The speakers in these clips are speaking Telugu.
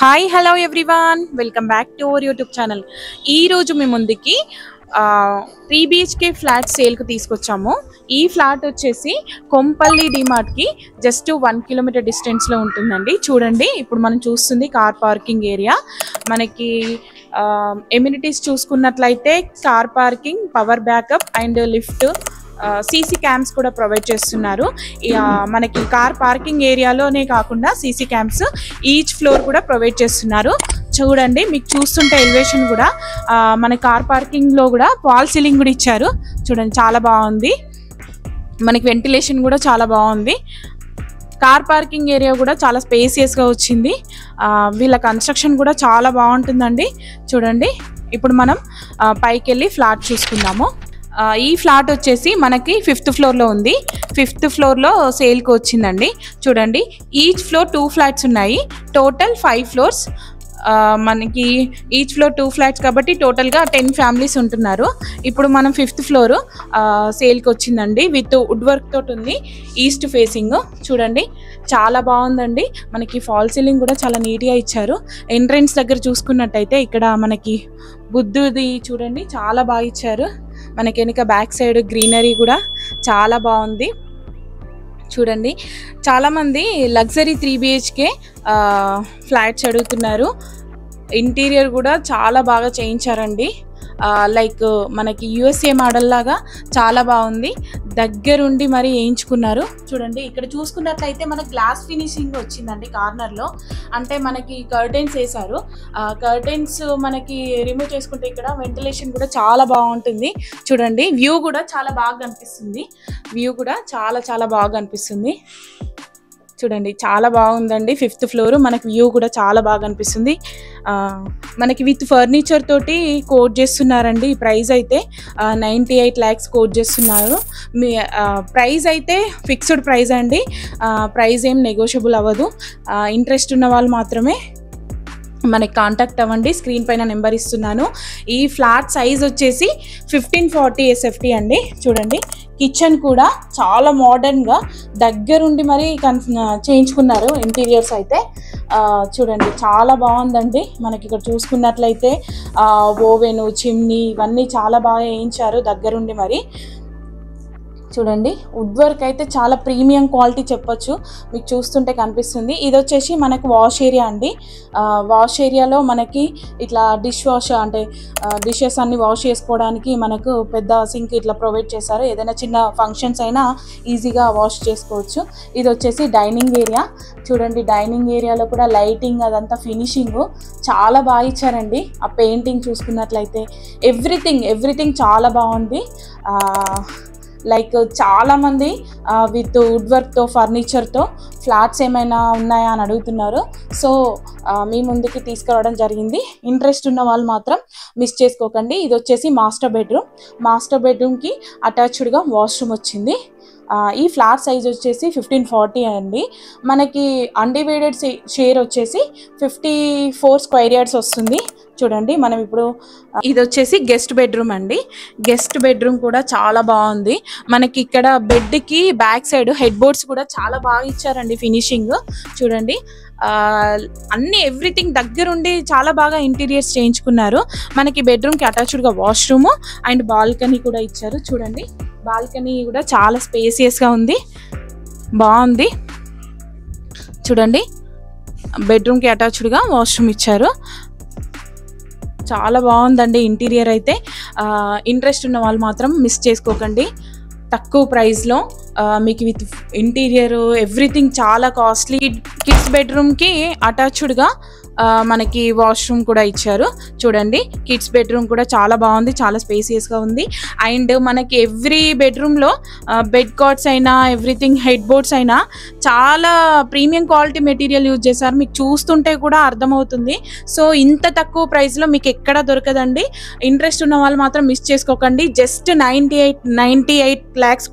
Hi hello everyone welcome back to our YouTube channel. ఈరోజు మేము ముందుకి 3 BHK ఫ్లాట్ సేల్కి తీసుకొచ్చాము. ఈ ఫ్లాట్ వచ్చేసి కొంపల్లి డిమార్ట్కి జస్ట్ 1 కిలోమీటర్ డిస్టెన్స్లో ఉంటుందండి. చూడండి, ఇప్పుడు మనం చూస్తుంది కార్ పార్కింగ్ ఏరియా. మనకి ఎమ్యూనిటీస్ చూసుకున్నట్లయితే car parking, power backup and lift, CC cams కూడా ప్రొవైడ్ చేస్తున్నారు. మనకి కార్ పార్కింగ్ ఏరియాలోనే కాకుండా సీసీ క్యామ్స్ ఈచ్ ఫ్లోర్ కూడా ప్రొవైడ్ చేస్తున్నారు. చూడండి, మీకు చూస్తుంటే ఎలివేషన్ కూడా మన కార్ పార్కింగ్లో కూడా ఫాల్ సీలింగ్ కూడా ఇచ్చారు. చూడండి, చాలా బాగుంది. మనకి వెంటిలేషన్ కూడా చాలా బాగుంది. కార్ పార్కింగ్ ఏరియా కూడా చాలా స్పేసియస్గా వచ్చింది. వీళ్ళ కన్స్ట్రక్షన్ కూడా చాలా బాగుంటుందండి. చూడండి, ఇప్పుడు మనం పైకి వెళ్ళి ఫ్లాట్ చూసుకుందాము. ఈ ఫ్లాట్ వచ్చేసి మనకి 5th ఫ్లోర్లో ఉంది. 5th ఫ్లోర్లో సేల్కి వచ్చిందండి. చూడండి, ఈచ్ ఫ్లోర్ 2 ఫ్లాట్స్ ఉన్నాయి. Total 5 floors. మనకి ఈచ్ ఫ్లోర్ 2 ఫ్లాట్స్ కాబట్టి టోటల్గా 10 ఫ్యామిలీస్ ఉంటున్నారు. ఇప్పుడు మనం 5th ఫ్లోర్ సేల్కి వచ్చిందండి. విత్ వుడ్ వర్క్ తోటి ఉంది. East facing. చూడండి, చాలా బాగుందండి. మనకి ఫాల్ సీలింగ్ కూడా చాలా నీట్గా ఇచ్చారు. ఎంట్రన్స్ దగ్గర చూసుకున్నట్టయితే ఇక్కడ మనకి బుద్ధుది చూడండి, చాలా బాగా ఇచ్చారు. మనకి వెనుక బ్యాక్ సైడ్ గ్రీనరీ కూడా చాలా బాగుంది. చూడండి, చాలామంది లగ్జరీ 3 BHK ఫ్లాట్స్ అడుగుతున్నారు. ఇంటీరియర్ కూడా చాలా బాగా చేయించారండి. లైక్ మనకి USA మోడల్ లాగా చాలా బాగుంది. దగ్గరుండి మరి వేయించుకున్నారు. చూడండి, ఇక్కడ చూసుకున్నట్లయితే మనకి గ్లాస్ ఫినిషింగ్ వచ్చిందండి కార్నర్లో. అంటే మనకి కర్టెన్స్ వేశారు. కర్టెన్స్ మనకి రిమూవ్ చేసుకుంటే ఇక్కడ వెంటిలేషన్ కూడా చాలా బాగుంటుంది. చూడండి, వ్యూ కూడా చాలా బాగా కనిపిస్తుంది. వ్యూ కూడా చాలా బాగా కనిపిస్తుంది. చూడండి, చాలా బాగుందండి. 5th ఫ్లోర్ మనకి వ్యూ కూడా చాలా బాగా అనిపిస్తుంది. మనకి విత్ ఫర్నిచర్ తోటి కోట్ చేస్తున్నారండి. ఈ ప్రైస్ అయితే 98 lakhs కోట్ చేస్తున్నారు. ప్రైస్ అయితే ఫిక్స్డ్ ప్రైస్ అండి. ప్రైస్ ఏం నెగోషియబుల్ అవ్వదు. ఇంట్రెస్ట్ ఉన్న వాళ్ళు మాత్రమే మనకి కాంటాక్ట్ అవ్వండి. స్క్రీన్ పైన నెంబర్ ఇస్తున్నాను. ఈ ఫ్లాట్ సైజ్ వచ్చేసి 1540 SFT అండి. చూడండి, కిచెన్ కూడా చాలా మోడర్న్గా దగ్గరుండి మరి చేయించుకున్నారు. ఇంటీరియర్స్ అయితే చూడండి, చాలా బాగుందండి. మనకి ఇక్కడ చూసుకున్నట్లయితే ఓవెను, చిమ్నీ ఇవన్నీ చాలా బాగా వేయించారు దగ్గరుండి మరి. చూడండి, వుడ్ వర్క్ అయితే చాలా ప్రీమియం క్వాలిటీ చెప్పొచ్చు. మీకు చూస్తుంటే కనిపిస్తుంది. ఇది వచ్చేసి మనకు వాష్ ఏరియా అండి. వాష్ ఏరియాలో మనకి ఇట్లా డిష్ వాష్ అంటే డిషెస్ అన్ని వాష్ చేసుకోవడానికి మనకు పెద్ద సింక్ ఇట్లా ప్రొవైడ్ చేశారు. ఏదైనా చిన్న ఫంక్షన్స్ అయినా ఈజీగా వాష్ చేసుకోవచ్చు. ఇది వచ్చేసి డైనింగ్ ఏరియా. చూడండి, డైనింగ్ ఏరియాలో కూడా లైటింగ్ అదంతా ఫినిషింగ్ చాలా బాగా ఇచ్చారండి. ఆ పెయింటింగ్ చూసుకున్నట్లయితే ఎవ్రీథింగ్ చాలా బాగుంది. లైక్ చాలామంది విత్ వుడ్ వర్క్తో, ఫర్నిచర్తో ఫ్లాట్స్ ఏమైనా ఉన్నాయా అని అడుగుతున్నారు. సో మీ ముందుకి తీసుకురావడం జరిగింది. ఇంట్రెస్ట్ ఉన్న వాళ్ళు మాత్రం మిస్ చేసుకోకండి. ఇది వచ్చేసి మాస్టర్ బెడ్రూమ్కి అటాచ్డ్గా వాష్రూమ్ వచ్చింది. ఈ ఫ్లాట్ సైజ్ వచ్చేసి 1540 అండి. మనకి అన్డివైడెడ్ షేర్ వచ్చేసి 54 స్క్వేర్ యార్డ్స్ వస్తుంది. చూడండి, మనం ఇప్పుడు ఇది వచ్చేసి గెస్ట్ బెడ్రూమ్ అండి. గెస్ట్ బెడ్రూమ్ కూడా చాలా బాగుంది. మనకి ఇక్కడ బెడ్కి బ్యాక్ సైడ్ హెడ్ బోర్డ్స్ కూడా చాలా బాగా ఇచ్చారండి. ఫినిషింగ్ చూడండి, అన్ని ఎవ్రీథింగ్ దగ్గరుండి చాలా బాగా ఇంటీరియర్స్ చేయించుకున్నారు. మనకి బెడ్రూమ్కి అటాచ్డ్గా వాష్రూమ్ అండ్ బాల్కనీ కూడా ఇచ్చారు. చూడండి, బాల్కనీ కూడా చాలా స్పేసియస్గా ఉంది, బాగుంది. చూడండి, బెడ్రూమ్కి అటాచ్డ్గా వాష్రూమ్ ఇచ్చారు. చాలా బాగుందండి ఇంటీరియర్ అయితే. ఇంట్రెస్ట్ ఉన్న వాళ్ళు మాత్రం మిస్ చేసుకోకండి. తక్కువ ప్రైస్లో మీకు విత్ ఇంటీరియర్ ఎవ్రీథింగ్ చాలా కాస్ట్లీ. కిడ్స్ బెడ్రూమ్కి అటాచ్డ్గా మనకి వాష్రూమ్ కూడా ఇచ్చారు. చూడండి, కిడ్స్ బెడ్రూమ్ కూడా చాలా బాగుంది, చాలా స్పేసియస్గా ఉంది. అండ్ మనకి ఎవ్రీ బెడ్రూమ్లో బెడ్ కాట్స్ అయినా ఎవ్రీథింగ్ హెడ్ బోర్డ్స్ అయినా చాలా ప్రీమియం క్వాలిటీ మెటీరియల్ యూజ్ చేశారు. మీకు చూస్తుంటే కూడా అర్థమవుతుంది. సో ఇంత తక్కువ ప్రైస్లో మీకు ఎక్కడ దొరకదండి. ఇంట్రెస్ట్ ఉన్న వాళ్ళు మాత్రం మిస్ చేసుకోకండి. జస్ట్ 98 lakhs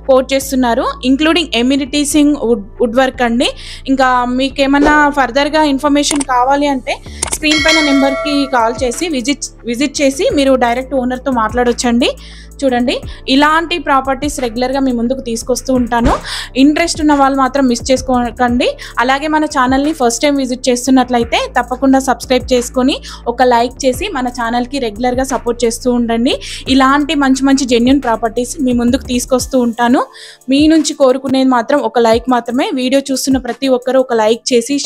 కోట్ చేస్తున్నారు, ఇంక్లూడింగ్ ఎమ్యూనిటీసింగ్ వుడ్ వర్క్ అండి. ఇంకా మీకు ఏమన్నా ఫర్దర్గా ఇన్ఫర్మేషన్ కావాలి అంటే స్క్రీన్ పైన నెంబర్కి కాల్ చేసి విజిట్ చేసి మీరు డైరెక్ట్ ఓనర్తో మాట్లాడొచ్చండి. చూడండి, ఇలాంటి ప్రాపర్టీస్ రెగ్యులర్గా మీ ముందుకు తీసుకొస్తూ ఉంటాను. ఇంట్రెస్ట్ ఉన్న వాళ్ళు మాత్రం మిస్ చేసుకోకండి. అలాగే మన ఛానల్ని ఫస్ట్ టైం విజిట్ చేస్తున్నట్లయితే తప్పకుండా సబ్స్క్రైబ్ చేసుకొని ఒక లైక్ చేసి మన ఛానల్కి రెగ్యులర్గా సపోర్ట్ చేస్తూ ఉండండి. ఇలాంటి మంచి మంచి జెన్యూన్ ప్రాపర్టీస్ మీ ముందుకు తీసుకొస్తూ ఉంటాను. మీ నుంచి కోరుకునేది మాత్రం ఒక లైక్ మాత్రమే. వీడియో చూస్తున్న ప్రతి ఒక్కరూ ఒక లైక్ చేసి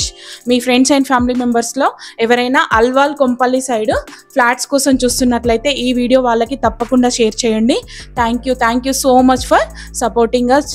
మీ ఫ్రెండ్స్ అండ్ ఫ్యామిలీ మెంబర్స్లో ఎవరైనా అల్వాల్ కొంపల్లి సైడ్ ఫ్లాట్స్ కోసం చూస్తున్నట్లయితే ఈ వీడియో వాళ్ళకి తప్పకుండా షేర్ చేయండి. Thank you so much for supporting us.